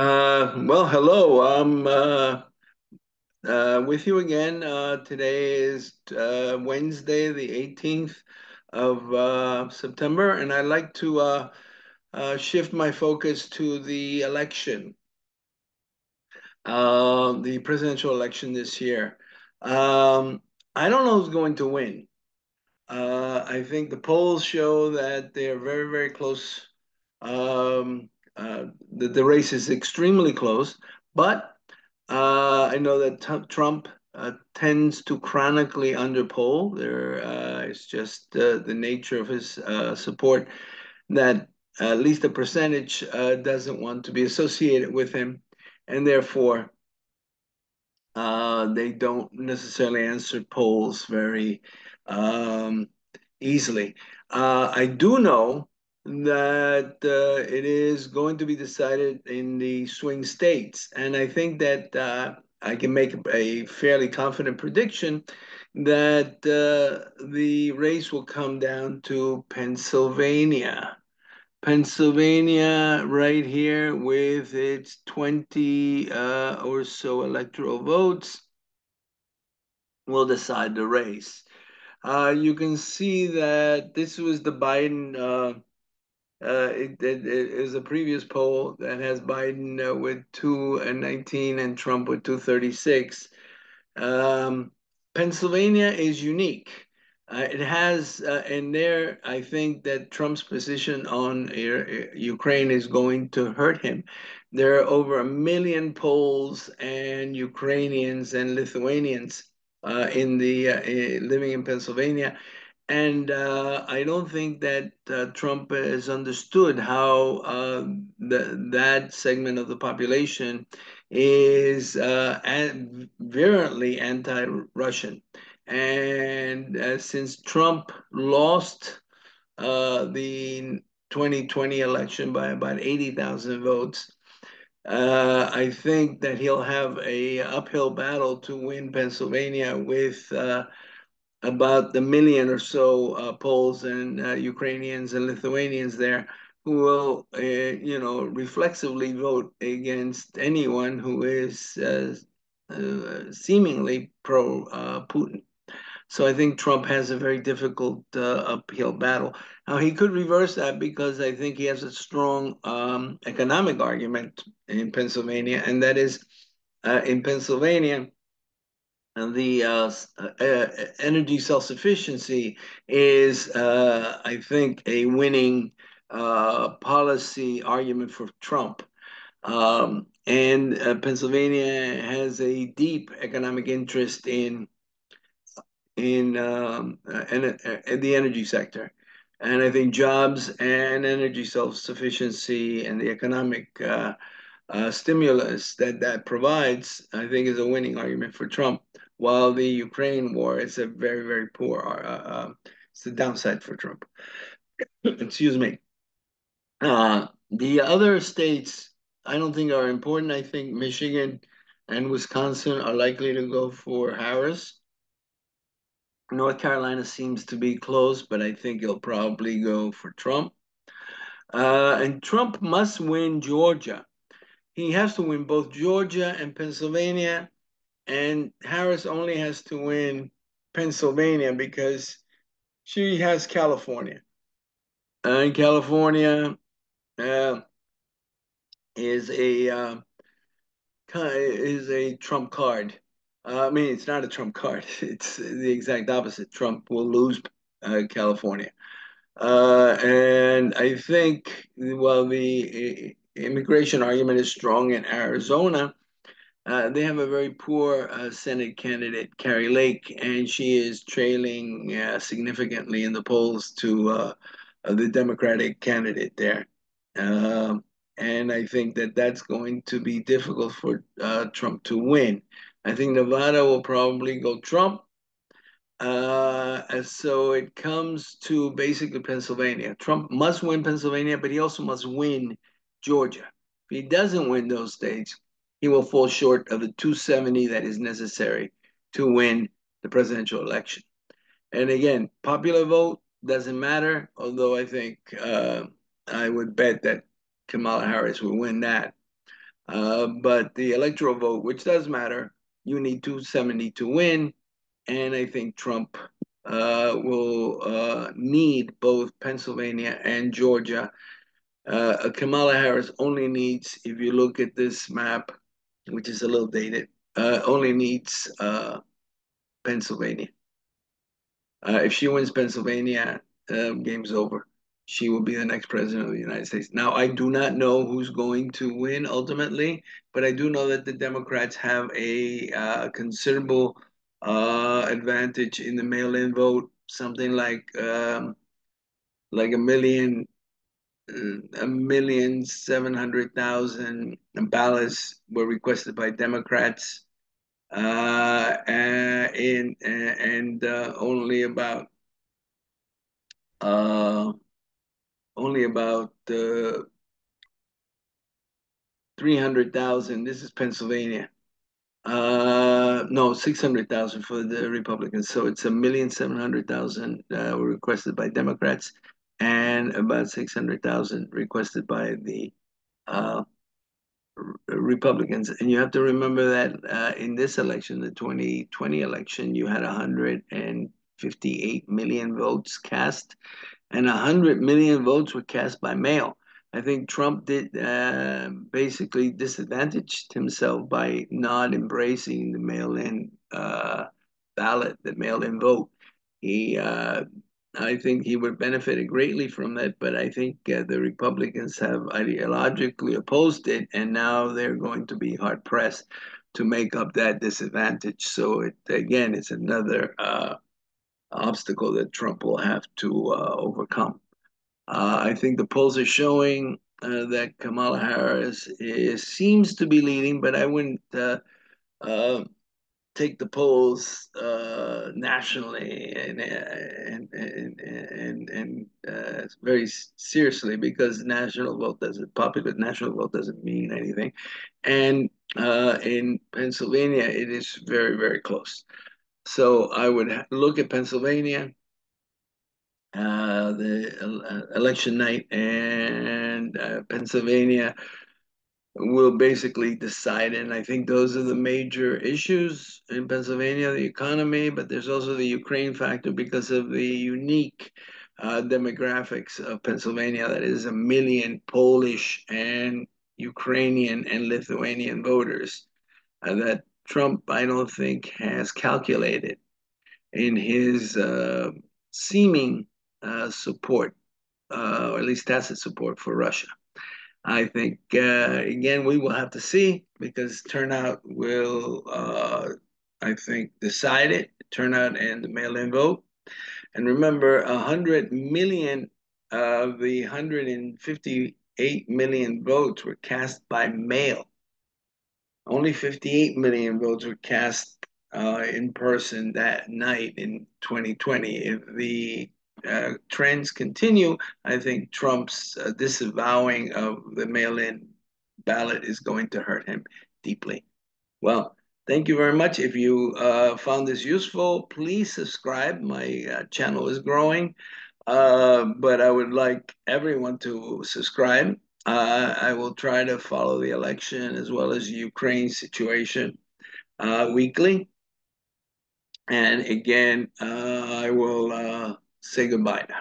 Well, hello. I'm with you again. Today is Wednesday, the 18th of September, and I'd like to shift my focus to the election, the presidential election this year. Um, I don't know who's going to win. I think the polls show that they are very, very close. Um, the race is extremely close, but I know that Trump tends to chronically underpoll. It's just the nature of his support that at least a percentage doesn't want to be associated with him, and therefore they don't necessarily answer polls very um, easily. I do know that it is going to be decided in the swing states, and I think that I can make a fairly confident prediction that the race will come down to Pennsylvania. Pennsylvania, right here, with its 20 or so electoral votes, will decide the race. You can see that this was the Biden. It is a previous poll that has Biden with 219 and Trump with 236. Um, Pennsylvania is unique. It has, and there, I think that Trump's position on Ukraine is going to hurt him. There are over 1 million Poles and Ukrainians and Lithuanians in the living in Pennsylvania, and I don't think that Trump has understood how that segment of the population is virulently anti-Russian. And since Trump lost the 2020 election by about 80,000 votes, I think that he'll have a uphill battle to win Pennsylvania with about the million or so Poles and Ukrainians and Lithuanians there who will, reflexively vote against anyone who is seemingly pro Putin. So I think Trump has a very difficult uphill battle. Now he could reverse that because I think he has a strong economic argument in Pennsylvania, and that is in Pennsylvania and the energy self-sufficiency is, I think, a winning policy argument for Trump. And Pennsylvania has a deep economic interest in the energy sector. And I think jobs and energy self-sufficiency and the economic stimulus that that provides, I think, is a winning argument for Trump. While the Ukraine war is a very, very poor, it's the downside for Trump. Excuse me. The other states, I don't think are important. I think Michigan and Wisconsin are likely to go for Harris. North Carolina seems to be close, but I think he'll probably go for Trump. And Trump must win Georgia. He has to win both Georgia and Pennsylvania, and Harris only has to win Pennsylvania because she has California. And California uh, is a trump card. I mean, it's not a trump card. It's the exact opposite. Trump will lose California. And I think, while the immigration argument is strong in Arizona, they have a very poor Senate candidate, Carrie Lake, and she is trailing significantly in the polls to the Democratic candidate there. Um, and I think that that's going to be difficult for Trump to win. I think Nevada will probably go Trump. And so it comes to basically Pennsylvania. Trump must win Pennsylvania, but he also must win Georgia. If he doesn't win those states, he will fall short of the 270 that is necessary to win the presidential election. And again, popular vote doesn't matter, although I think I would bet that Kamala Harris will win that. But the electoral vote, which does matter, you need 270 to win. And I think Trump will need both Pennsylvania and Georgia. Kamala Harris only needs, if you look at this map, which is a little dated, only needs Pennsylvania. If she wins Pennsylvania, game's over. She will be the next president of the United States. Now, I do not know who's going to win ultimately, but I do know that the Democrats have a considerable advantage in the mail-in vote. Something like 1,700,000 ballots were requested by Democrats, and uh, only about 300,000. This is Pennsylvania. No, 600,000 for the Republicans. So it's 1,700,000 were requested by Democrats, and about 600,000 requested by the uh, Republicans. And you have to remember that in this election, the 2020 election, you had 158 million votes cast, and 100 million votes were cast by mail. I think Trump did basically disadvantaged himself by not embracing the mail-in ballot, the mail-in vote. He, I think he would benefit greatly from that, but I think the Republicans have ideologically opposed it, and now they're going to be hard pressed to make up that disadvantage. So it again, it's another obstacle that Trump will have to overcome. I think the polls are showing that Kamala Harris seems to be leading, but I wouldn't uh, take the polls nationally and very seriously, because popular national vote doesn't mean anything, and in Pennsylvania it is very very close. So I would look at Pennsylvania, the election night, and Pennsylvania will basically decide. And I think those are the major issues in Pennsylvania, the economy, but there's also the Ukraine factor because of the unique demographics of Pennsylvania. That is a million Polish and Ukrainian and Lithuanian voters that Trump, I don't think, has calculated in his seeming support, or at least tacit support for Russia. I think, again, we will have to see because turnout will, I think, decide it, turnout and the mail in vote. And remember, 100 million of the 158 million votes were cast by mail. Only 58 million votes were cast in person that night in 2020. If the trends continue, I think Trump's disavowing of the mail in ballot is going to hurt him deeply. Well, thank you very much. If you found this useful, please subscribe. My channel is growing, but I would like everyone to subscribe. I will try to follow the election as well as Ukraine situation weekly. And again, I will say goodbye now.